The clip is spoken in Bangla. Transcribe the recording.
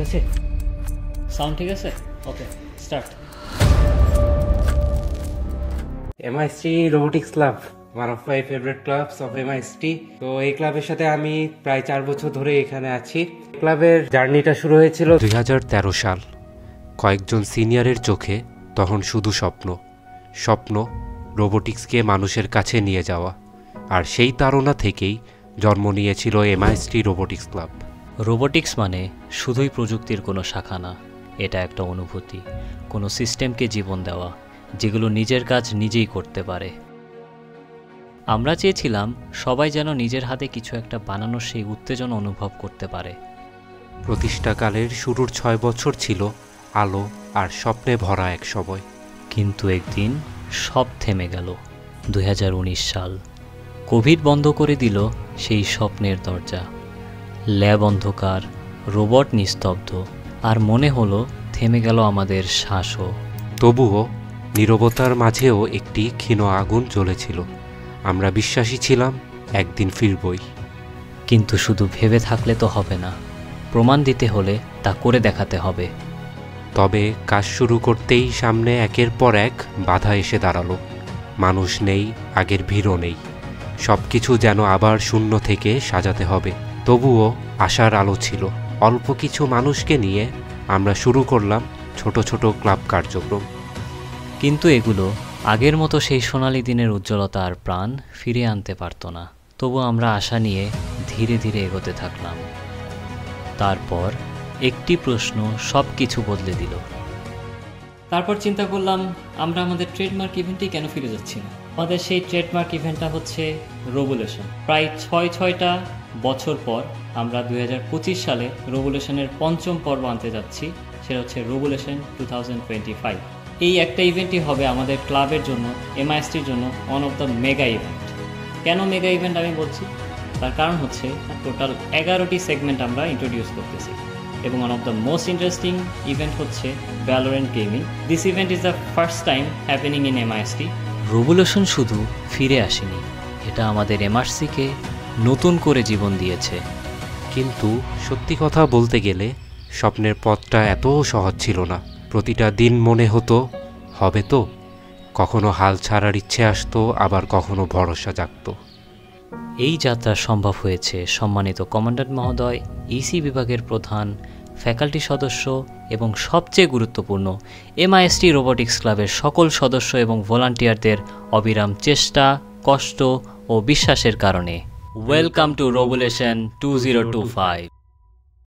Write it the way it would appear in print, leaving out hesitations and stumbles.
আছে? সাউন্ড ঠিক আছে? Okay, start. MIST robotics club, one of my favourite clubs of MIST। তো এই ক্লাবের সাথে আমি প্রায় 4 বছর ধরে এখানে আছি। ক্লাবের জার্নিটা শুরু হয়েছিল 2013 সাল। কয়েকজন সিনিয়রের চোখে তখন শুধু স্বপ্ন রোবোটিক্সকে মানুষের কাছে নিয়ে যাওয়া। আর সেই তাড়না থেকেই জন্ম নিয়েছিল MIST রোবোটিক্স ক্লাব। রোবোটিক্স মানে শুধুই প্রযুক্তির কোনো শাখা না, এটা একটা অনুভূতি, কোনো সিস্টেমকে জীবন দেওয়া যেগুলো নিজের কাজ নিজেই করতে পারে। আমরা চেয়েছিলাম সবাই যেন নিজের হাতে কিছু একটা বানানোর সেই উত্তেজনা অনুভব করতে পারে। প্রতিষ্ঠাকালের শুরুর 6 বছর ছিল আলো আর স্বপ্নে ভরা এক সময়। কিন্তু একদিন সব থেমে গেল। 2019 সাল, কোভিড বন্ধ করে দিল সেই স্বপ্নের দরজা। ল্যাব অন্ধকার, রোবট নিস্তব্ধ, আর মনে হলো থেমে গেল আমাদের শ্বাসও। তবুও নীরবতার মাঝেও একটি ক্ষীণ আগুন জ্বলেছিল। আমরা বিশ্বাসী ছিলাম একদিন ফিরবই। কিন্তু শুধু ভেবে থাকলে তো হবে না, প্রমাণ দিতে হলে তা করে দেখাতে হবে। তবে কাজ শুরু করতেই সামনে একের পর এক বাধা এসে দাঁড়ালো। মানুষ নেই, আগের ভিড়ও নেই, সব কিছু যেন আবার শূন্য থেকে সাজাতে হবে। তবুও আশার আলো ছিল। অল্প কিছু মানুষকে নিয়ে আমরা শুরু করলাম ছোট ছোট ক্লাব কার্যক্রম। কিন্তু এগুলো আগের মতো সেই সোনালি দিনের উজ্জ্বলতা আর প্রাণ ফিরে আনতে পারত না। তবু আমরা আশা নিয়ে ধীরে ধীরে এগোতে থাকলাম। তারপর একটি প্রশ্ন সব কিছু বদলে দিল। তারপর চিন্তা করলাম আমরা আমাদের ট্রেডমার্ক ইভেন্টে কেন ফিরে যাচ্ছি না। আমাদের সেই ট্রেডমার্ক ইভেন্টটা হচ্ছে রোবুলেশন। প্রায় 6টা বছর পর আমরা 2025 সালে রোবুলেশনের 5ম পর্ব আনতে যাচ্ছি। সেটা হচ্ছে রোবুলেশন 2025। এই একটা ইভেন্টই হবে আমাদের ক্লাবের জন্য, MISTর জন্য one of the mega event. কেন মেগা ইভেন্ট আমি বলছি? তার কারণ হচ্ছে টোটাল 11টি সেগমেন্ট আমরা ইন্ট্রোডিউস করতেছি, এবং one of the most interesting event হচ্ছে Valorant gaming. This event is the first time happening in MIST। Robulation শুধু ফিরে আসেনি, এটা আমাদের MRCকে নতুন করে জীবন দিয়েছে। কিন্তু সত্যি কথা বলতে গেলে স্বপ্নের পথটা এতও সহজ ছিল না। প্রতিটা দিন মনে হতো হবে তো, কখনো হাল ছাড়ার ইচ্ছে আসতো, আবার কখনো ভরসা জাগতো। এই যাত্রা সম্ভব হয়েছে সম্মানিত কমান্ড্যান্ট মহোদয়, ইসি বিভাগের প্রধান, ফ্যাকাল্টি সদস্য এবং সবচেয়ে গুরুত্বপূর্ণ MIST রোবোটিক্স ক্লাবের সকল সদস্য এবং ভলান্টিয়ারদের অবিরাম চেষ্টা, কষ্ট ও বিশ্বাসের কারণে। Welcome to Robulation 2025।